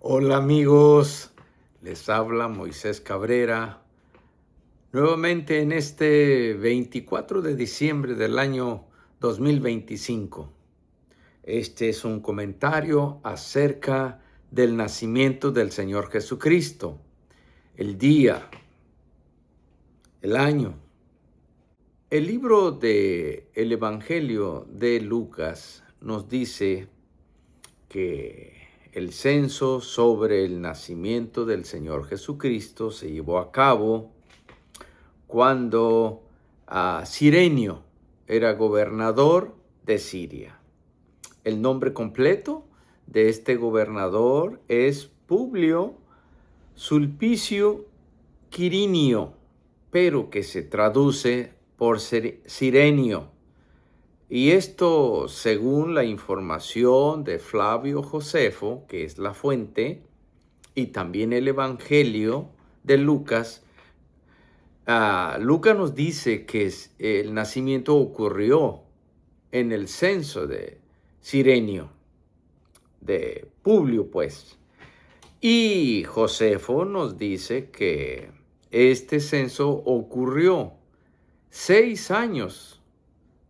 Hola amigos, les habla Moisés Cabrera, nuevamente en este 24 de diciembre del año 2025. Este es un comentario acerca del nacimiento del Señor Jesucristo, el día, el año. El libro de el Evangelio de Lucas nos dice que el censo sobre el nacimiento del Señor Jesucristo se llevó a cabo cuando Cirenio era gobernador de Siria. El nombre completo de este gobernador es Publio Sulpicio Quirinio, pero que se traduce por Cirenio. Y esto, según la información de Flavio Josefo, que es la fuente, y también el Evangelio de Lucas, Lucas nos dice que el nacimiento ocurrió en el censo de Cirenio, de Publio, pues. Y Josefo nos dice que este censo ocurrió 6 años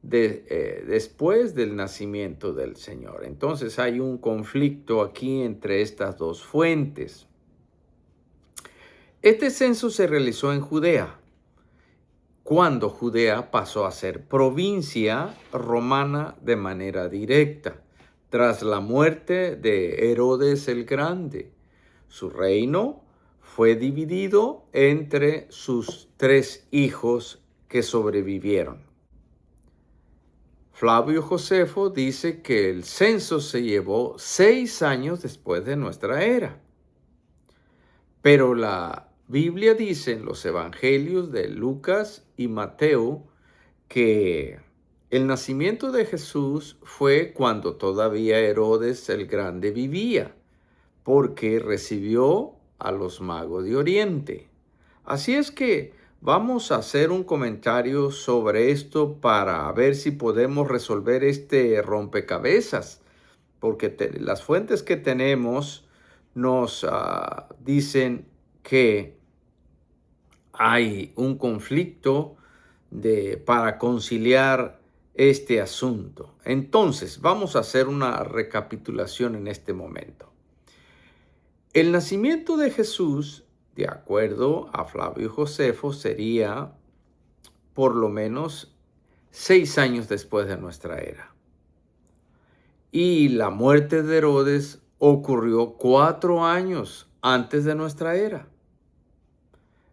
después del nacimiento del Señor. Entonces hay un conflicto aquí entre estas dos fuentes. Este censo se realizó en Judea, cuando Judea pasó a ser provincia romana de manera directa, tras la muerte de Herodes el Grande. Su reino fue dividido entre sus 3 hijos que sobrevivieron. Flavio Josefo dice que el censo se llevó 6 años después de nuestra era. Pero la Biblia dice en los evangelios de Lucas y Mateo que el nacimiento de Jesús fue cuando todavía Herodes el Grande vivía, porque recibió a los magos de Oriente. Así es que vamos a hacer un comentario sobre esto para ver si podemos resolver este rompecabezas, porque las fuentes que tenemos nos dicen que hay un conflicto para conciliar este asunto. Entonces, vamos a hacer una recapitulación en este momento. El nacimiento de Jesús, de acuerdo a Flavio Josefo, sería por lo menos 6 años después de nuestra era. Y la muerte de Herodes ocurrió 4 años antes de nuestra era.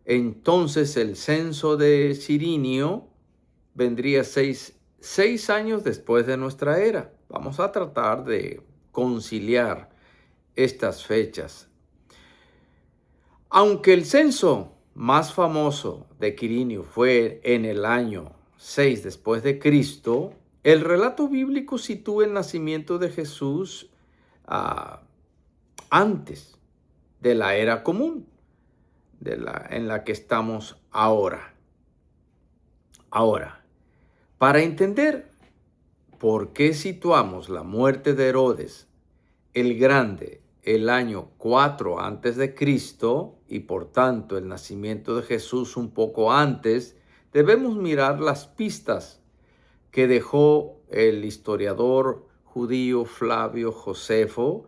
Entonces el censo de Cirinio vendría 6 años después de nuestra era. Vamos a tratar de conciliar estas fechas. Aunque el censo más famoso de Quirinio fue en el año 6 después de Cristo, el relato bíblico sitúa el nacimiento de Jesús antes de la era común, en la que estamos ahora. Ahora, para entender por qué situamos la muerte de Herodes el Grande el año 4 antes de Cristo y por tanto el nacimiento de Jesús un poco antes, debemos mirar las pistas que dejó el historiador judío Flavio Josefo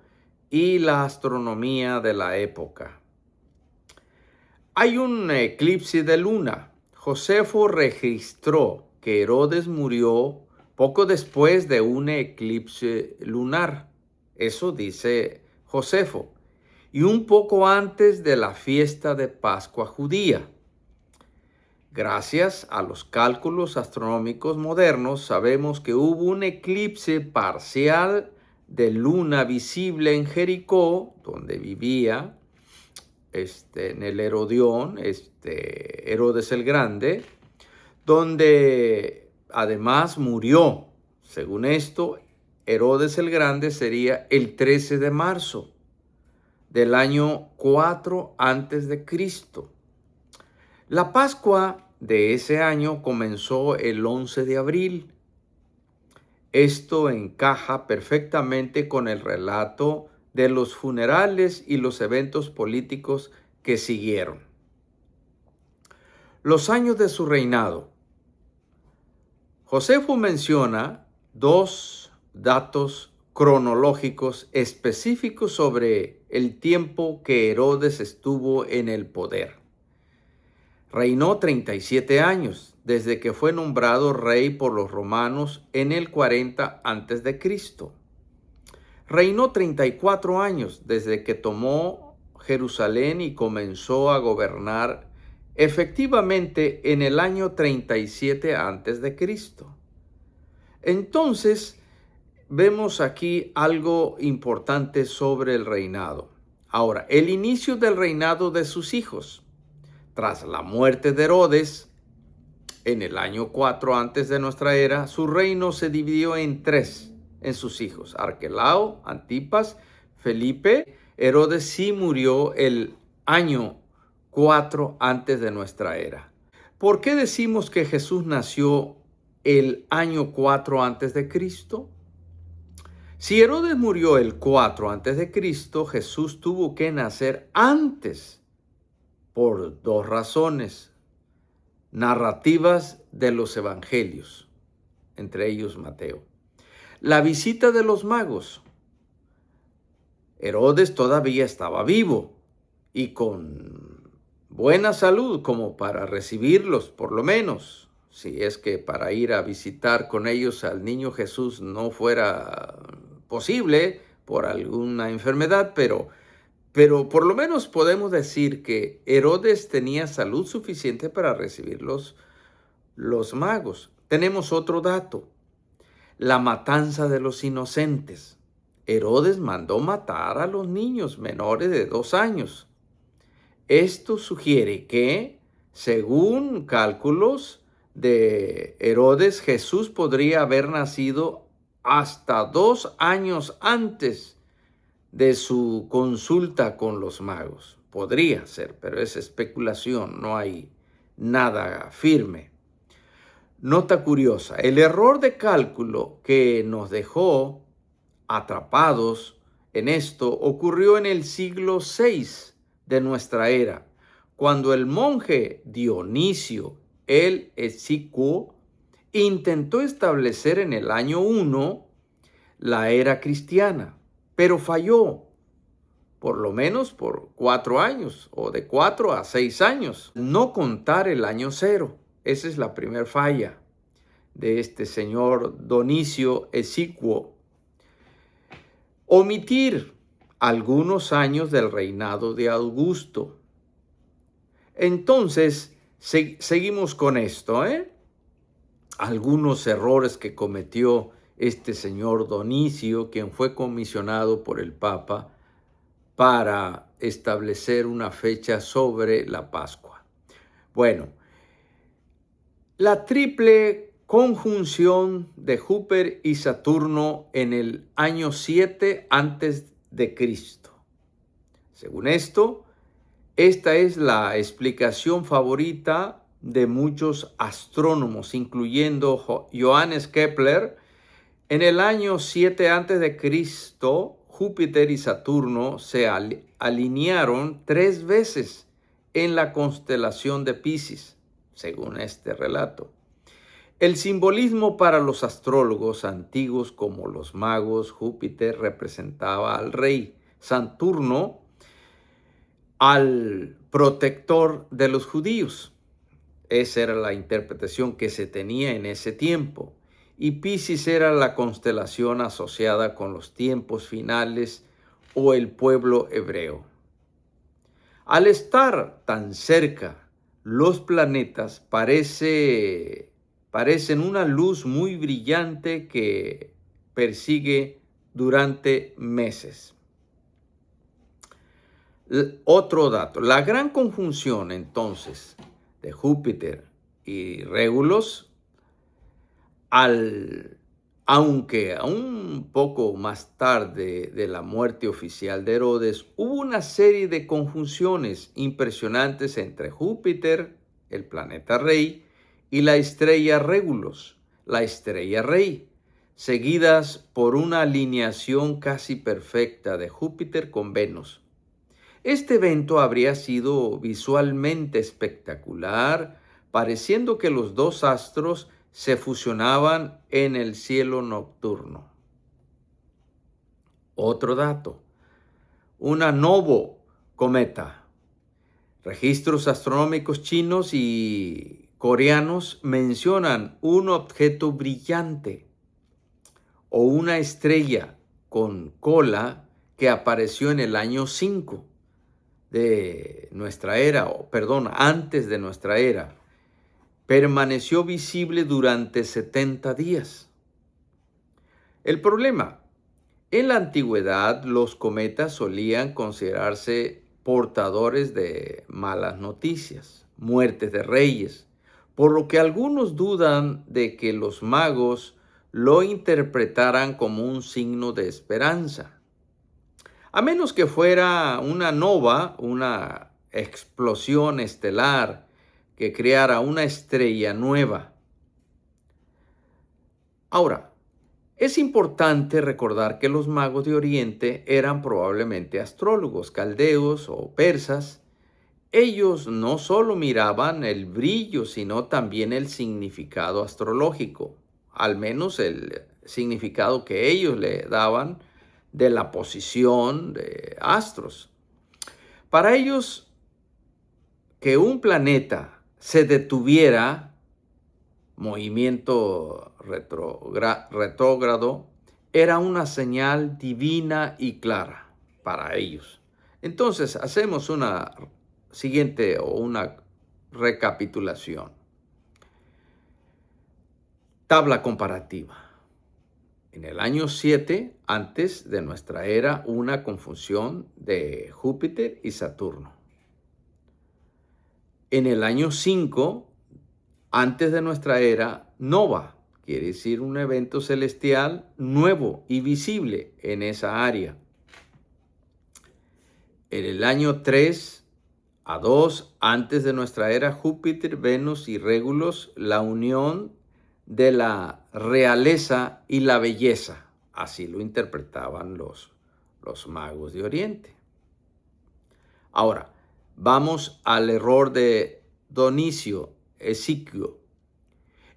y la astronomía de la época. Hay un eclipse de luna. Josefo registró que Herodes murió poco después de un eclipse lunar. Eso dice Josefo. Y un poco antes de la fiesta de Pascua judía. Gracias a los cálculos astronómicos modernos, sabemos que hubo un eclipse parcial de luna visible en Jericó, donde vivía en el Herodión, Herodes el Grande, donde además murió. Según esto, Herodes el Grande sería el 13 de marzo del año 4 antes de Cristo. La Pascua de ese año comenzó el 11 de abril. Esto encaja perfectamente con el relato de los funerales y los eventos políticos que siguieron. Los años de su reinado. Josefo menciona dos datos cronológicos específicos sobre el tiempo que Herodes estuvo en el poder. Reinó 37 años desde que fue nombrado rey por los romanos en el 40 a.C. Reinó 34 años desde que tomó Jerusalén y comenzó a gobernar efectivamente en el año 37 a.C. Entonces, vemos aquí algo importante sobre el reinado. Ahora, el inicio del reinado de sus hijos. Tras la muerte de Herodes, en el año 4 antes de nuestra era, su reino se dividió en tres en sus hijos: Arquelao, Antipas, Felipe. Herodes sí murió el año 4 antes de nuestra era. ¿Por qué decimos que Jesús nació el año 4 antes de Cristo? Si Herodes murió el 4 antes de Cristo, Jesús tuvo que nacer antes por dos razones narrativas de los evangelios, entre ellos Mateo. La visita de los magos. Herodes todavía estaba vivo y con buena salud como para recibirlos, por lo menos, si es que para ir a visitar con ellos al niño Jesús no fuera posible por alguna enfermedad, pero por lo menos podemos decir que Herodes tenía salud suficiente para recibir los magos. Tenemos otro dato: la matanza de los inocentes. Herodes mandó matar a los niños menores de 2 años. Esto sugiere que, según cálculos de Herodes, Jesús podría haber nacido hasta 2 años antes de su consulta con los magos. Podría ser, pero es especulación, no hay nada firme. Nota curiosa: el error de cálculo que nos dejó atrapados en esto ocurrió en el siglo VI de nuestra era, cuando el monje Dionisio el Esícuo intentó establecer en el año 1 la era cristiana, pero falló, por lo menos por 4 años, o de 4 a 6 años. No contar el año 0. Esa es la primera falla de este señor Dionisio Esícuo. Omitir algunos años del reinado de Augusto. Entonces, seguimos con esto, algunos errores que cometió este señor Dionisio, quien fue comisionado por el Papa para establecer una fecha sobre la Pascua. Bueno, la triple conjunción de Júpiter y Saturno en el año 7 antes de Cristo. Según esto, esta es la explicación favorita de muchos astrónomos, incluyendo Johannes Kepler. En el año 7 antes de Cristo, Júpiter y Saturno se alinearon 3 veces en la constelación de Piscis, según este relato. El simbolismo para los astrólogos antiguos como los magos: Júpiter representaba al rey, Saturno al protector de los judíos. Esa era la interpretación que se tenía en ese tiempo. Y Piscis era la constelación asociada con los tiempos finales o el pueblo hebreo. Al estar tan cerca, los planetas parecen una luz muy brillante que persigue durante meses. Otro dato: la gran conjunción entonces de Júpiter y Regulus, aunque un poco más tarde de la muerte oficial de Herodes, hubo una serie de conjunciones impresionantes entre Júpiter, el planeta rey, y la estrella Regulus, la estrella rey. seguidas por una alineación casi perfecta de Júpiter con Venus. Este evento habría sido visualmente espectacular, pareciendo que los dos astros se fusionaban en el cielo nocturno. Otro dato, una novo cometa. Registros astronómicos chinos y coreanos mencionan un objeto brillante o una estrella con cola que apareció en el año 5 de nuestra era, antes de nuestra era. Permaneció visible durante 70 días. El problema, en la antigüedad los cometas solían considerarse portadores de malas noticias, muertes de reyes, por lo que algunos dudan de que los magos lo interpretaran como un signo de esperanza. A menos que fuera una nova, una explosión estelar que creara una estrella nueva. Ahora, es importante recordar que los magos de Oriente eran probablemente astrólogos, caldeos o persas. Ellos no solo miraban el brillo, sino también el significado astrológico, al menos el significado que ellos le daban de la posición de astros. Para ellos, que un planeta se detuviera, movimiento retrógrado, era una señal divina y clara para ellos. Entonces, hacemos una recapitulación. Tabla comparativa. En el año 7, antes de nuestra era, una conjunción de Júpiter y Saturno. En el año 5, antes de nuestra era, nova, quiere decir un evento celestial nuevo y visible en esa área. En el año 3 a 2, antes de nuestra era, Júpiter, Venus y Regulus, la unión de la realeza y la belleza. Así lo interpretaban los magos de Oriente. Ahora, vamos al error de Dionisio Esquilo.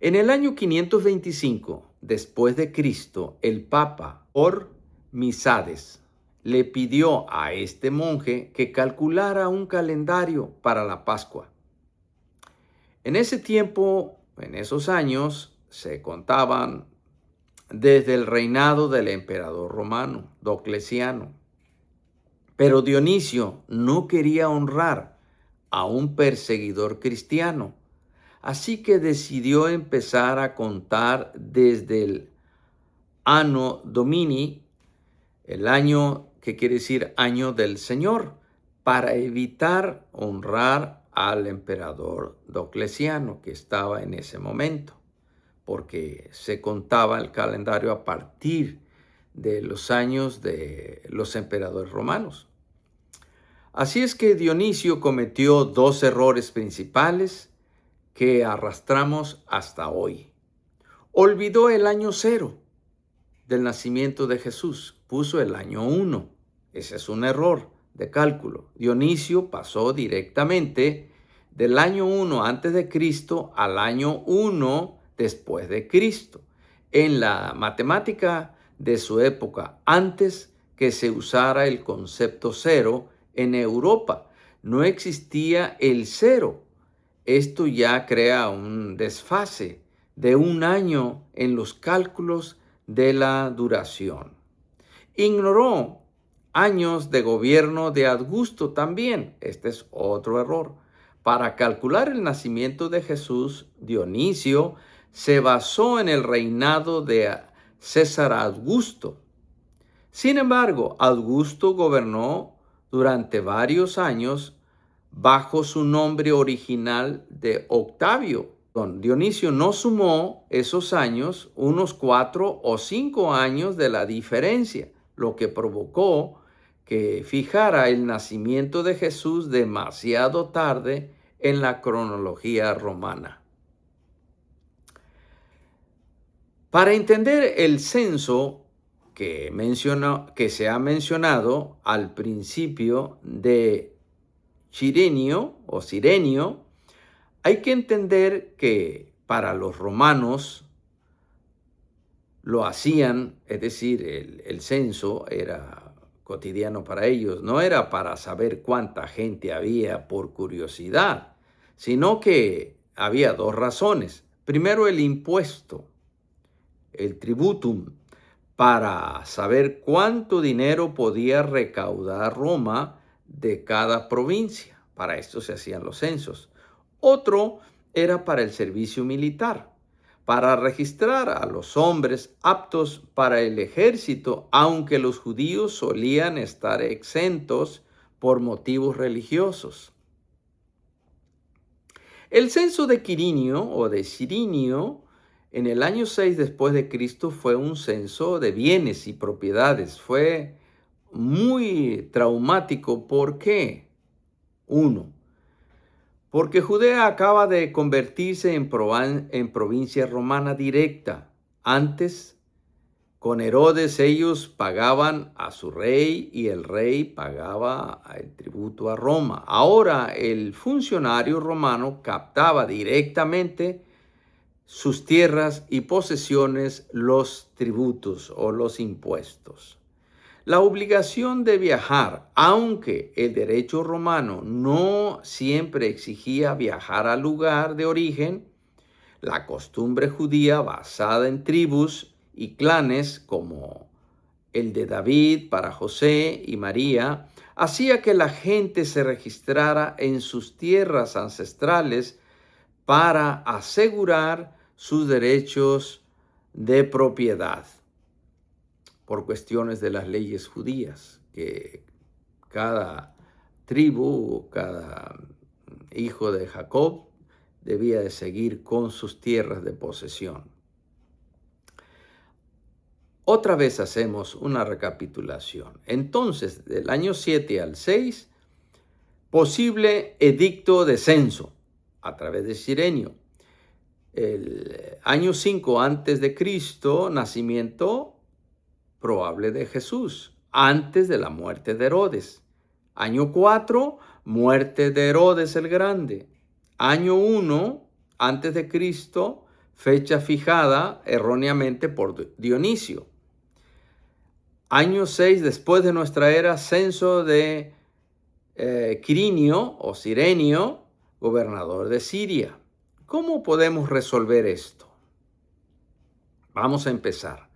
En el año 525 después de Cristo, el Papa Hormisdas le pidió a este monje que calculara un calendario para la Pascua. En ese tiempo, en esos años, se contaban desde el reinado del emperador romano, Diocleciano. Pero Dionisio no quería honrar a un perseguidor cristiano, así que decidió empezar a contar desde el Anno Domini, el año que quiere decir año del Señor, para evitar honrar al emperador Diocleciano que estaba en ese momento, porque se contaba el calendario a partir de los años de los emperadores romanos. Así es que Dionisio cometió dos errores principales que arrastramos hasta hoy. Olvidó el año 0 del nacimiento de Jesús, puso el año 1. Ese es un error de cálculo. Dionisio pasó directamente del año 1 antes de Cristo al año 1 después de Cristo. En la matemática de su época, antes que se usara el concepto 0 en Europa, no existía el 0. Esto ya crea un desfase de un año en los cálculos de la duración. Ignoró años de gobierno de Augusto también. Este es otro error. Para calcular el nacimiento de Jesús, Dionisio se basó en el reinado de César Augusto. Sin embargo, Augusto gobernó durante varios años bajo su nombre original de Octavio. Dionisio no sumó esos años, unos 4 o 5 años de la diferencia, lo que provocó que fijara el nacimiento de Jesús demasiado tarde en la cronología romana. Para entender el censo que se ha mencionado al principio de Cirenio, hay que entender que para los romanos lo hacían, es decir, el censo era cotidiano para ellos, no era para saber cuánta gente había por curiosidad, sino que había dos razones. Primero, el impuesto, el tributum, para saber cuánto dinero podía recaudar Roma de cada provincia. Para esto se hacían los censos. Otro era para el servicio militar, para registrar a los hombres aptos para el ejército, aunque los judíos solían estar exentos por motivos religiosos. El censo de Quirinio o de Cirinio en el año 6 después de Cristo fue un censo de bienes y propiedades. Fue muy traumático. ¿Por qué? Uno, porque Judea acaba de convertirse en provincia romana directa. Antes, con Herodes, ellos pagaban a su rey y el rey pagaba el tributo a Roma. Ahora, el funcionario romano captaba directamente sus tierras y posesiones, los tributos o los impuestos. La obligación de viajar, aunque el derecho romano no siempre exigía viajar al lugar de origen, la costumbre judía basada en tribus y clanes como el de David para José y María, hacía que la gente se registrara en sus tierras ancestrales para asegurar sus derechos de propiedad, por cuestiones de las leyes judías, que cada tribu, cada hijo de Jacob debía de seguir con sus tierras de posesión. Otra vez hacemos una recapitulación. Entonces, del año 7 al 6, posible edicto de censo a través de Cirenio. El año 5 antes de Cristo, nacimiento probable de Jesús, antes de la muerte de Herodes. Año 4, muerte de Herodes el Grande. Año 1 antes de Cristo, fecha fijada erróneamente por Dionisio. Año 6 después de nuestra era, censo de Quirinio o Cirenio, gobernador de Siria. ¿Cómo podemos resolver esto? Vamos a empezar.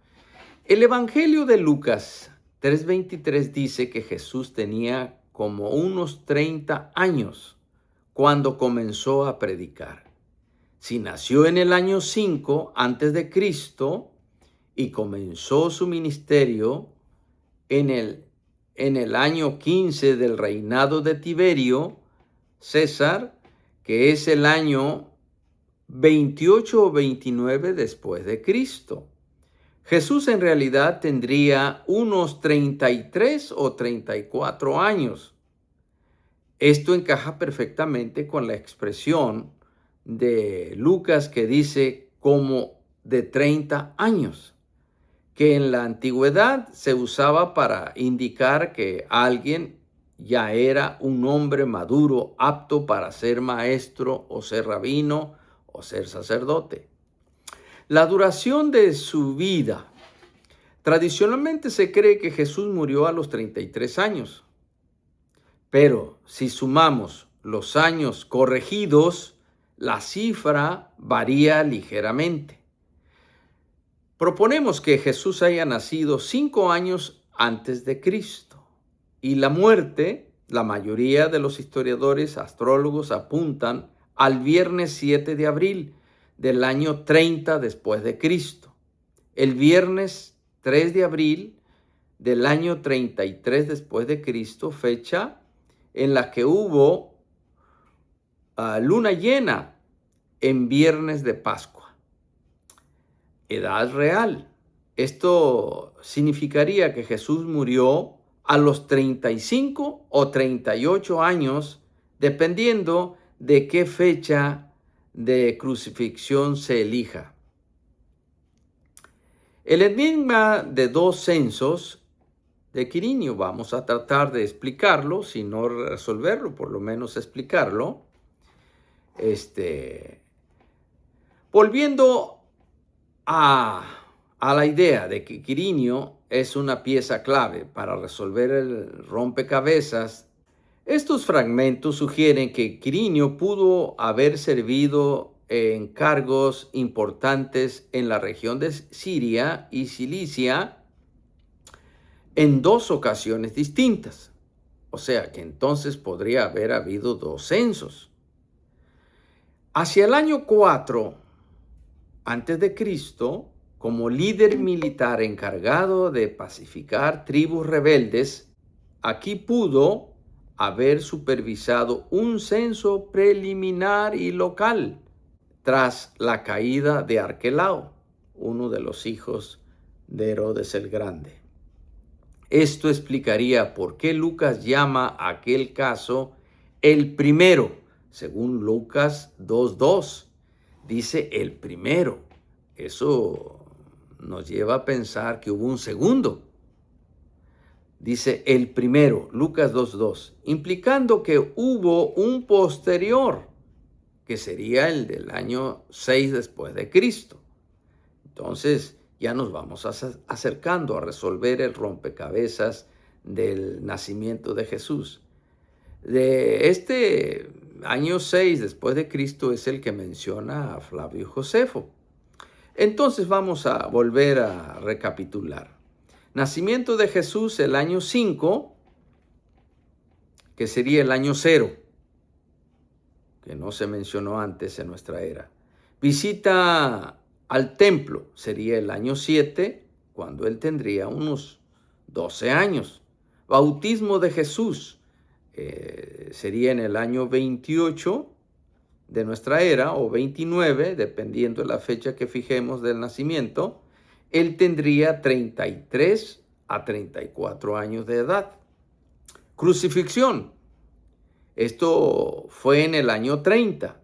El Evangelio de Lucas 3:23 dice que Jesús tenía como unos 30 años cuando comenzó a predicar. Si nació en el año 5 antes de Cristo y comenzó su ministerio en el año 15 del reinado de Tiberio César, que es el año 28 o 29 después de Cristo. Jesús en realidad tendría unos 33 o 34 años. Esto encaja perfectamente con la expresión de Lucas que dice como de 30 años, que en la antigüedad se usaba para indicar que alguien ya era un hombre maduro, apto para ser maestro o ser rabino o ser sacerdote. La duración de su vida. Tradicionalmente se cree que Jesús murió a los 33 años. Pero si sumamos los años corregidos, la cifra varía ligeramente. Proponemos que Jesús haya nacido 5 años antes de Cristo. Y la muerte, la mayoría de los historiadores astrólogos apuntan al viernes 7 de abril del año 30 después de Cristo. El viernes 3 de abril del año 33 después de Cristo, fecha en la que hubo luna llena en viernes de Pascua. Edad real. Esto significaría que Jesús murió a los 35 o 38 años, dependiendo de qué fecha de crucifixión se elija. El enigma de dos censos de Quirinio, vamos a tratar de explicarlo, si no resolverlo, por lo menos explicarlo. Volviendo a la idea de que Quirinio es una pieza clave para resolver el rompecabezas, estos fragmentos sugieren que Quirinio pudo haber servido en cargos importantes en la región de Siria y Cilicia en dos ocasiones distintas. O sea que entonces podría haber habido dos censos. Hacia el año 4 antes de Cristo, como líder militar encargado de pacificar tribus rebeldes, aquí pudo haber supervisado un censo preliminar y local tras la caída de Arquelao, uno de los hijos de Herodes el Grande. Esto explicaría por qué Lucas llama a aquel caso el primero, según Lucas 2:2. Dice el primero. Eso nos lleva a pensar que hubo un segundo. Dice el primero, Lucas 2:2, implicando que hubo un posterior, que sería el del año 6 después de Cristo. Entonces ya nos vamos acercando a resolver el rompecabezas del nacimiento de Jesús. De este año 6 después de Cristo es el que menciona a Flavio Josefo. Entonces vamos a volver a recapitular. Nacimiento de Jesús el año 5, que sería el año 0, que no se mencionó antes en nuestra era. Visita al templo sería el año 7, cuando él tendría unos 12 años. Bautismo de Jesús sería en el año 28 de nuestra era, o 29, dependiendo de la fecha que fijemos del nacimiento. Él tendría 33 a 34 años de edad. Crucifixión. Esto fue en el año 30.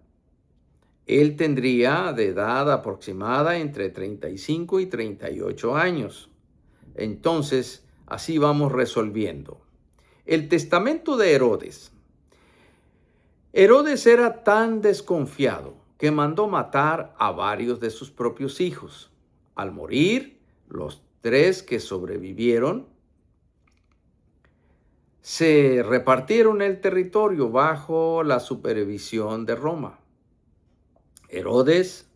Él tendría de edad aproximada entre 35 y 38 años. Entonces, así vamos resolviendo. El testamento de Herodes. Herodes era tan desconfiado que mandó matar a varios de sus propios hijos. Al morir, los 3 que sobrevivieron se repartieron el territorio bajo la supervisión de Roma. Herodes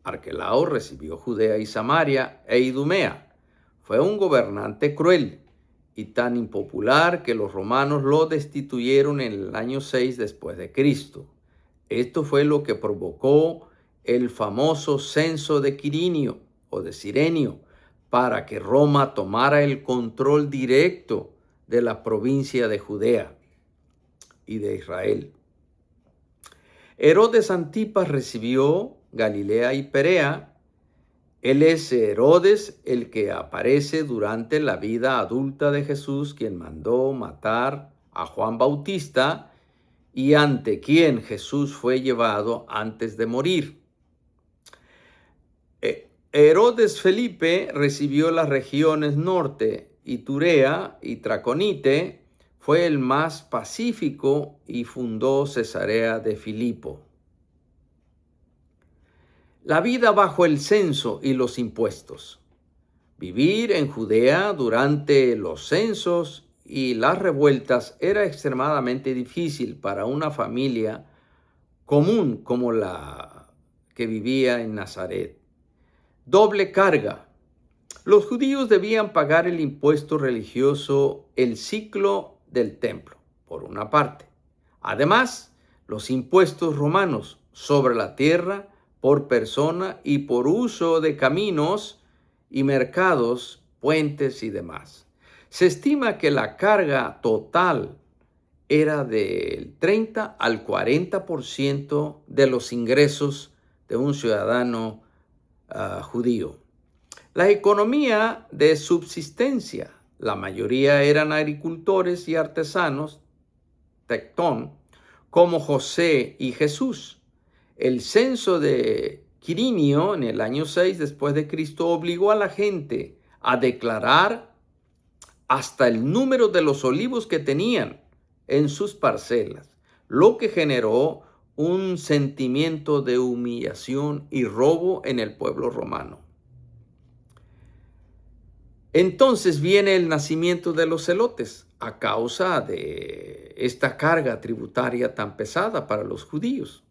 Arquelao recibió Judea y Samaria e Idumea. Fue un gobernante cruel y tan impopular que los romanos lo destituyeron en el año 6 después de Cristo. Esto fue lo que provocó el famoso censo de Quirinio o de Cirenio, para que Roma tomara el control directo de la provincia de Judea y de Israel. Herodes Antipas recibió Galilea y Perea. Él es Herodes el que aparece durante la vida adulta de Jesús, quien mandó matar a Juan Bautista y ante quien Jesús fue llevado antes de morir. Herodes Felipe recibió las regiones norte, Iturea y Traconite. Fue el más pacífico y fundó Cesarea de Filipo. La vida bajo el censo y los impuestos. Vivir en Judea durante los censos y las revueltas era extremadamente difícil para una familia común como la que vivía en Nazaret. Doble carga. Los judíos debían pagar el impuesto religioso, el ciclo del templo, por una parte. Además, los impuestos romanos sobre la tierra, por persona y por uso de caminos y mercados, puentes y demás. Se estima que la carga total era del 30 al 40% de los ingresos de un ciudadano judío. La economía de subsistencia. La mayoría eran agricultores y artesanos, tectón, como José y Jesús. El censo de Quirinio, en el año 6 después de Cristo, obligó a la gente a declarar hasta el número de los olivos que tenían en sus parcelas, lo que generó un sentimiento de humillación y robo en el pueblo romano. Entonces viene el nacimiento de los celotes a causa de esta carga tributaria tan pesada para los judíos.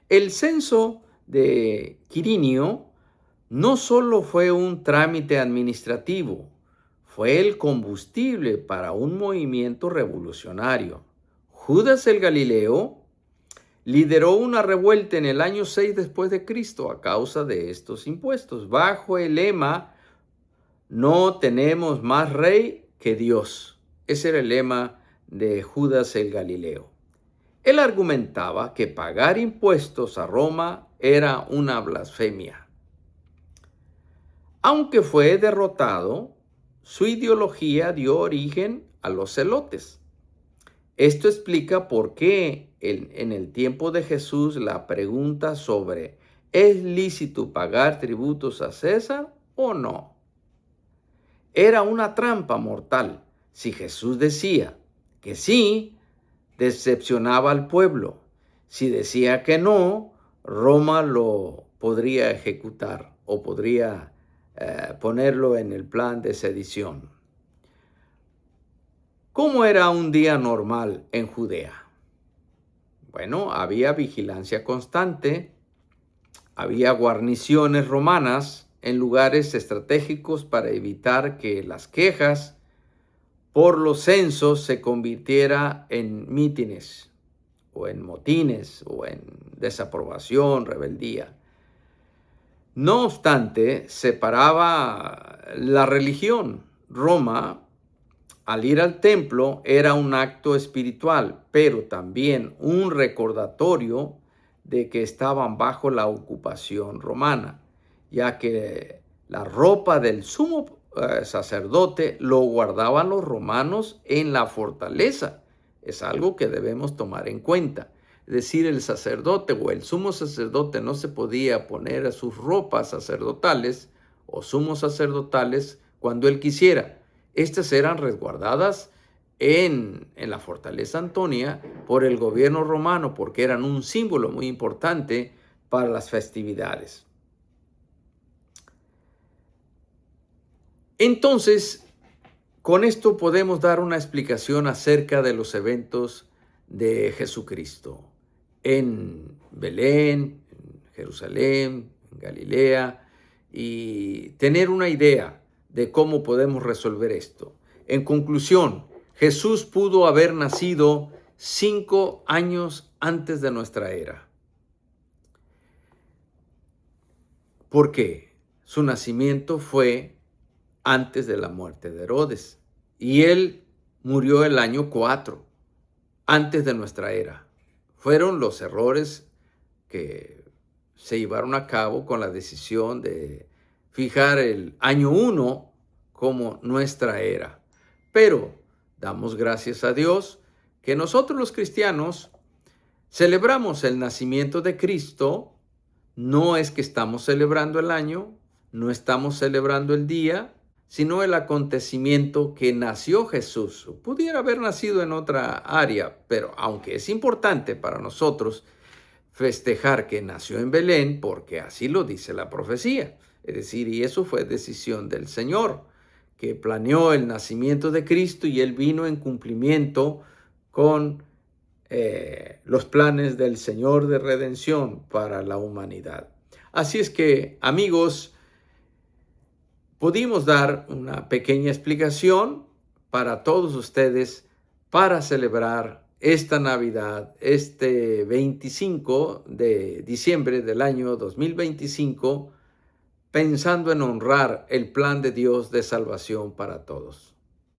El censo de Quirinio no solo fue un trámite administrativo, fue el combustible para un movimiento revolucionario. Judas el Galileo lideró una revuelta en el año 6 después de Cristo a causa de estos impuestos, bajo el lema "No tenemos más rey que Dios". Ese era el lema de Judas el Galileo. Él argumentaba que pagar impuestos a Roma era una blasfemia. Aunque fue derrotado, su ideología dio origen a los celotes. Esto explica por qué en el tiempo de Jesús la pregunta sobre ¿es lícito pagar tributos a César o no? Era una trampa mortal. Si Jesús decía que sí, decepcionaba al pueblo. Si decía que no, Roma lo podría ejecutar o podría ponerlo en el plan de sedición. ¿Cómo era un día normal en Judea? Bueno, había vigilancia constante, había guarniciones romanas en lugares estratégicos para evitar que las quejas por los censos se convirtiera en mítines o en motines o en desaprobación, rebeldía. No obstante, separaba la religión. Roma, al ir al templo, era un acto espiritual, pero también un recordatorio de que estaban bajo la ocupación romana, ya que la ropa del sumo sacerdote lo guardaban los romanos en la fortaleza. Es algo que debemos tomar en cuenta. Es decir, el sacerdote o el sumo sacerdote no se podía poner sus ropas sacerdotales o sumos sacerdotales cuando él quisiera. Estas eran resguardadas en la fortaleza Antonia por el gobierno romano porque eran un símbolo muy importante para las festividades. Entonces, con esto podemos dar una explicación acerca de los eventos de Jesucristo en Belén, en Jerusalén, en Galilea, y tener una idea de cómo podemos resolver esto. En conclusión, Jesús pudo haber nacido 5 años antes de nuestra era. ¿Por qué? Su nacimiento fue antes de la muerte de Herodes y él murió el año 4, antes de nuestra era. Fueron los errores que se llevaron a cabo con la decisión de fijar el año 1 como nuestra era. Pero damos gracias a Dios que nosotros los cristianos celebramos el nacimiento de Cristo. No es que estamos celebrando el año, no estamos celebrando el día, sino el acontecimiento que nació Jesús. Pudiera haber nacido en otra área, pero aunque es importante para nosotros festejar que nació en Belén, porque así lo dice la profecía. Es decir, y eso fue decisión del Señor, que planeó el nacimiento de Cristo y Él vino en cumplimiento con los planes del Señor de redención para la humanidad. Así es que, amigos, pudimos dar una pequeña explicación para todos ustedes para celebrar esta Navidad, este 25 de diciembre del año 2025, pensando en honrar el plan de Dios de salvación para todos.